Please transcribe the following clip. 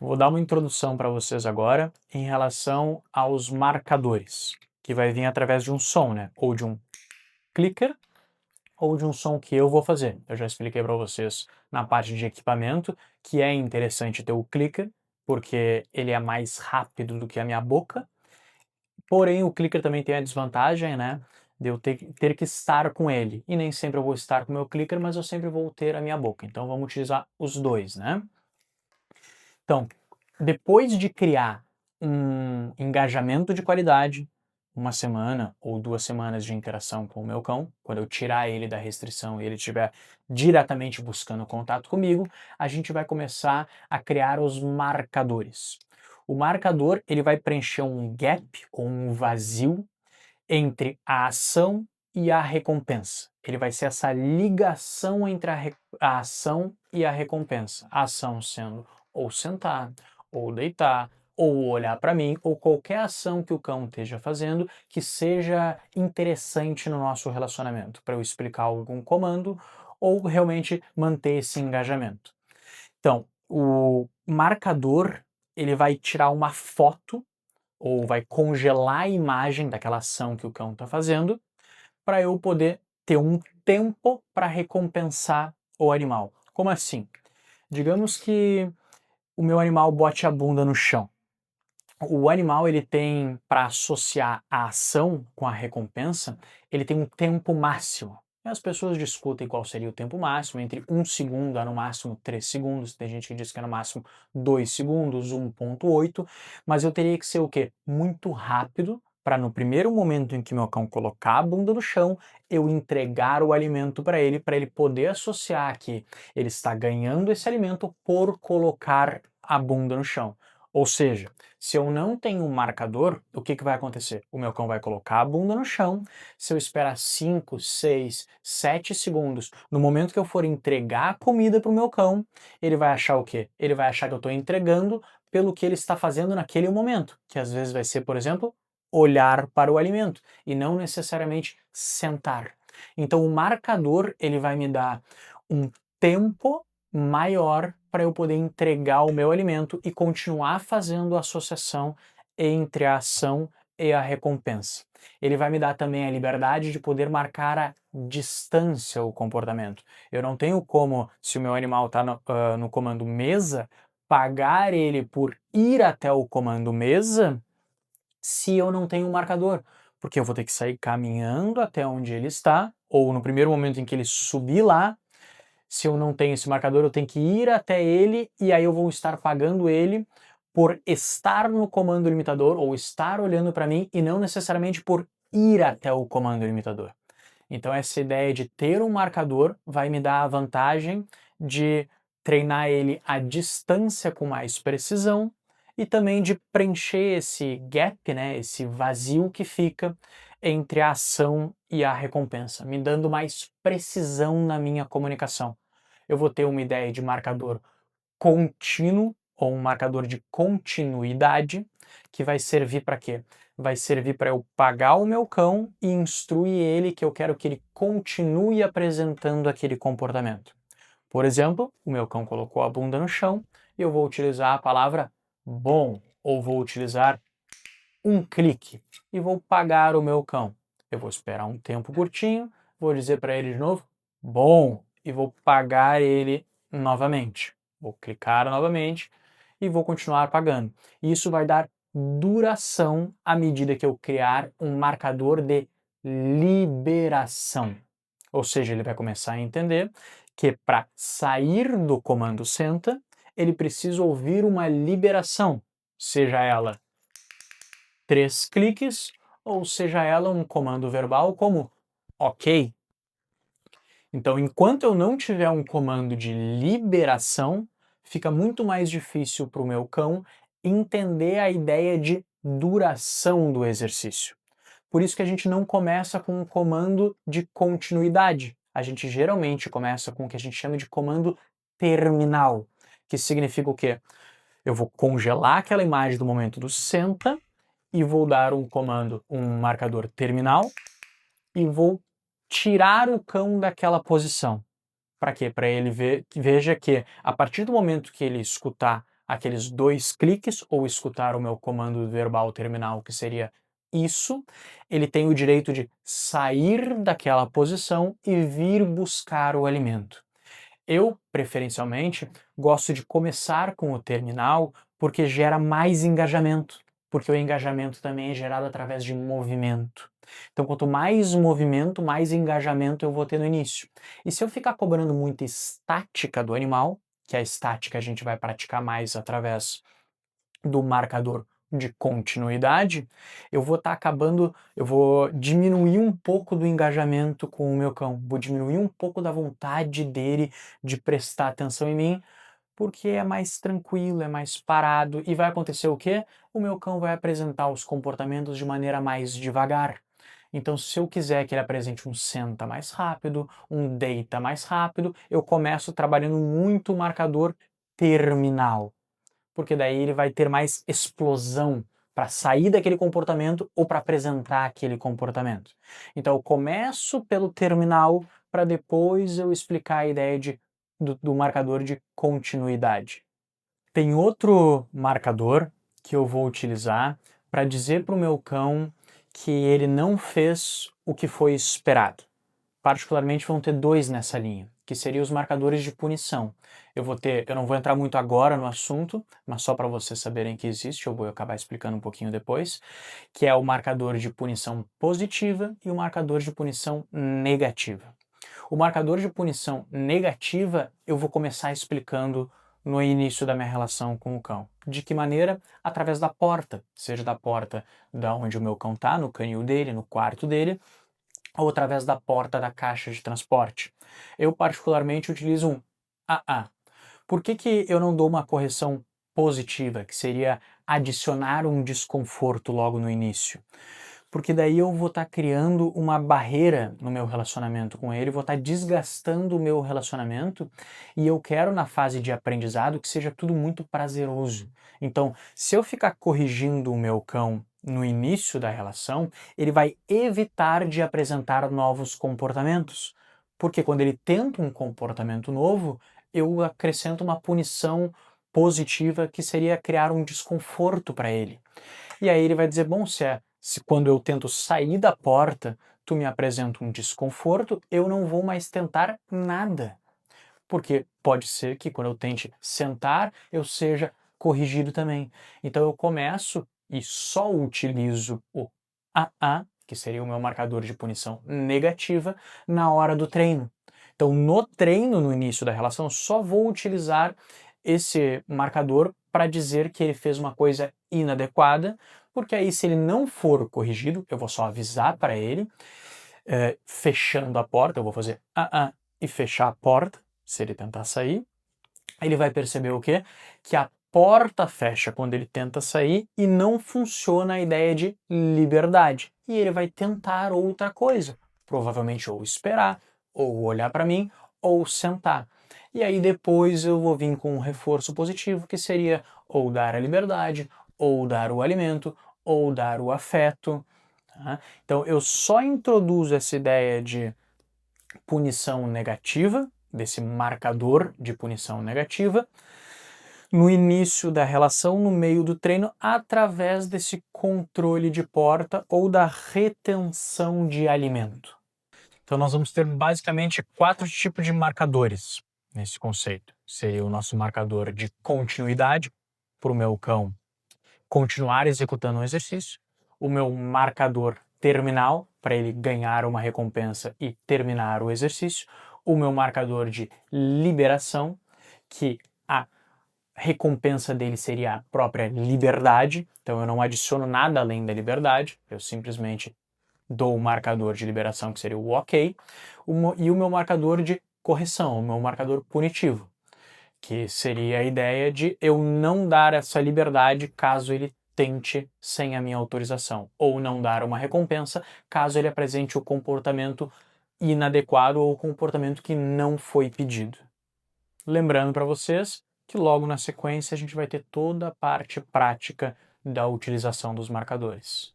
Vou dar uma introdução para vocês agora em relação aos marcadores, que vai vir através de um som, né? Ou de um clicker, ou de um som que eu vou fazer. Eu já expliquei para vocês na parte de equipamento que é interessante ter o clicker, porque ele é mais rápido do que a minha boca. Porém, o clicker também tem a desvantagem, né? De eu ter que estar com ele. E nem sempre eu vou estar com o meu clicker, mas eu sempre vou ter a minha boca. Então vamos utilizar os dois, né? Então, depois de criar um engajamento de qualidade, uma semana ou 2 semanas de interação com o meu cão, quando eu tirar ele da restrição e ele estiver diretamente buscando contato comigo, a gente vai começar a criar os marcadores. O marcador ele vai preencher um gap ou um vazio entre a ação e a recompensa. Ele vai ser essa ligação entre a ação e a recompensa. A ação sendo ou sentar, ou deitar, ou olhar para mim, ou qualquer ação que o cão esteja fazendo que seja interessante no nosso relacionamento, para eu explicar algum comando ou realmente manter esse engajamento. Então, o marcador ele vai tirar uma foto ou vai congelar a imagem daquela ação que o cão está fazendo para eu poder ter um tempo para recompensar o animal. Como assim? Digamos que o meu animal bote a bunda no chão. O animal ele tem para associar a ação com a recompensa, ele tem um tempo máximo. E as pessoas discutem qual seria o tempo máximo, entre 1 segundo a no máximo 3 segundos. Tem gente que diz que é no máximo 2 segundos, 1,8, mas eu teria que ser o quê? Muito rápido para no primeiro momento em que meu cão colocar a bunda no chão, eu entregar o alimento para ele poder associar que ele está ganhando esse alimento por colocar a bunda no chão. Ou seja, se eu não tenho um marcador, o que vai acontecer? O meu cão vai colocar a bunda no chão. Se eu esperar 5, 6, 7 segundos, no momento que eu for entregar a comida para o meu cão, ele vai achar o quê? Ele vai achar que eu estou entregando pelo que ele está fazendo naquele momento, que às vezes vai ser, por exemplo, olhar para o alimento e não necessariamente sentar. Então o marcador ele vai me dar um tempo maior para eu poder entregar o meu alimento e continuar fazendo a associação entre a ação e a recompensa. Ele vai me dar também a liberdade de poder marcar a distância o comportamento. Eu não tenho como, se o meu animal está no comando mesa, pagar ele por ir até o comando mesa se eu não tenho um marcador, porque eu vou ter que sair caminhando até onde ele está, ou no primeiro momento em que ele subir lá, se eu não tenho esse marcador, eu tenho que ir até ele e aí eu vou estar pagando ele por estar no comando limitador ou estar olhando para mim e não necessariamente por ir até o comando limitador. Então essa ideia de ter um marcador vai me dar a vantagem de treinar ele à distância com mais precisão e também de preencher esse gap, né, esse vazio que fica entre a ação e a recompensa, me dando mais precisão na minha comunicação. Eu vou ter uma ideia de marcador contínuo ou um marcador de continuidade que vai servir para quê? Vai servir para eu pagar o meu cão e instruir ele que eu quero que ele continue apresentando aquele comportamento. Por exemplo, o meu cão colocou a bunda no chão e eu vou utilizar a palavra bom ou vou utilizar um clique e vou pagar o meu cão. Eu vou esperar um tempo curtinho, vou dizer para ele de novo bom e vou pagar ele novamente. Vou clicar novamente e vou continuar pagando. Isso vai dar duração à medida que eu criar um marcador de liberação. Ou seja, ele vai começar a entender que para sair do comando senta, ele precisa ouvir uma liberação, seja ela 3 cliques ou seja ela um comando verbal como ok. Então, enquanto eu não tiver um comando de liberação, fica muito mais difícil para o meu cão entender a ideia de duração do exercício. Por isso que a gente não começa com um comando de continuidade. A gente geralmente começa com o que a gente chama de comando terminal, que significa o quê? Eu vou congelar aquela imagem do momento do senta e vou dar um comando, um marcador terminal e vou tirar o cão daquela posição. Para quê? Para ele veja que a partir do momento que ele escutar aqueles 2 cliques ou escutar o meu comando verbal terminal, que seria isso, ele tem o direito de sair daquela posição e vir buscar o alimento. Eu, preferencialmente, gosto de começar com o terminal porque gera mais engajamento, porque o engajamento também é gerado através de movimento. Então, quanto mais movimento, mais engajamento eu vou ter no início. E se eu ficar cobrando muita estática do animal, que a estática a gente vai praticar mais através do marcador de continuidade, eu vou diminuir um pouco do engajamento com o meu cão, vou diminuir um pouco da vontade dele de prestar atenção em mim, porque é mais tranquilo, é mais parado e vai acontecer o quê? O meu cão vai apresentar os comportamentos de maneira mais devagar. Então, se eu quiser que ele apresente um senta mais rápido, um deita mais rápido, eu começo trabalhando muito o marcador terminal, porque daí ele vai ter mais explosão para sair daquele comportamento ou para apresentar aquele comportamento. Então eu começo pelo terminal para depois eu explicar a ideia do marcador de continuidade. Tem outro marcador que eu vou utilizar para dizer para o meu cão que ele não fez o que foi esperado. Particularmente vão ter 2 nessa linha, que seriam os marcadores de punição. Eu não vou entrar muito agora no assunto, mas só para vocês saberem que existe, eu vou acabar explicando um pouquinho depois, que é o marcador de punição positiva e o marcador de punição negativa. O marcador de punição negativa eu vou começar explicando no início da minha relação com o cão. De que maneira? Através da porta, seja da porta da onde o meu cão está, no canil dele, no quarto dele, ou através da porta da caixa de transporte. Eu particularmente utilizo um AA. Por que eu não dou uma correção positiva, que seria adicionar um desconforto logo no início? Porque daí eu vou estar criando uma barreira no meu relacionamento com ele, vou estar desgastando o meu relacionamento e eu quero na fase de aprendizado que seja tudo muito prazeroso. Então, se eu ficar corrigindo o meu cão no início da relação, ele vai evitar de apresentar novos comportamentos. Porque quando ele tenta um comportamento novo, eu acrescento uma punição positiva que seria criar um desconforto para ele. E aí ele vai dizer, bom, se quando eu tento sair da porta, tu me apresenta um desconforto, eu não vou mais tentar nada. Porque pode ser que quando eu tente sentar, eu seja corrigido também. Então eu começo e só utilizo o AA, que seria o meu marcador de punição negativa, na hora do treino. Então no treino, no início da relação, só vou utilizar esse marcador para dizer que ele fez uma coisa inadequada, porque aí se ele não for corrigido, eu vou só avisar para ele, fechando a porta, eu vou fazer e fechar a porta, se ele tentar sair, ele vai perceber o quê? Que a porta fecha quando ele tenta sair e não funciona a ideia de liberdade. E ele vai tentar outra coisa, provavelmente ou esperar, ou olhar para mim, ou sentar. E aí depois eu vou vir com um reforço positivo, que seria ou dar a liberdade, ou dar o alimento, ou dar o afeto. Tá? Então eu só introduzo essa ideia de punição negativa, desse marcador de punição negativa, no início da relação, no meio do treino, através desse controle de porta ou da retenção de alimento. Então nós vamos ter basicamente 4 tipos de marcadores nesse conceito. Seria o nosso marcador de continuidade, para o meu cão continuar executando o exercício, o meu marcador terminal, para ele ganhar uma recompensa e terminar o exercício, o meu marcador de liberação, que a recompensa dele seria a própria liberdade, então eu não adiciono nada além da liberdade, eu simplesmente dou o marcador de liberação, que seria o ok, e o meu marcador de correção, o meu marcador punitivo, que seria a ideia de eu não dar essa liberdade caso ele tente sem a minha autorização, ou não dar uma recompensa caso ele apresente o comportamento inadequado ou o comportamento que não foi pedido. Lembrando para vocês que logo na sequência a gente vai ter toda a parte prática da utilização dos marcadores.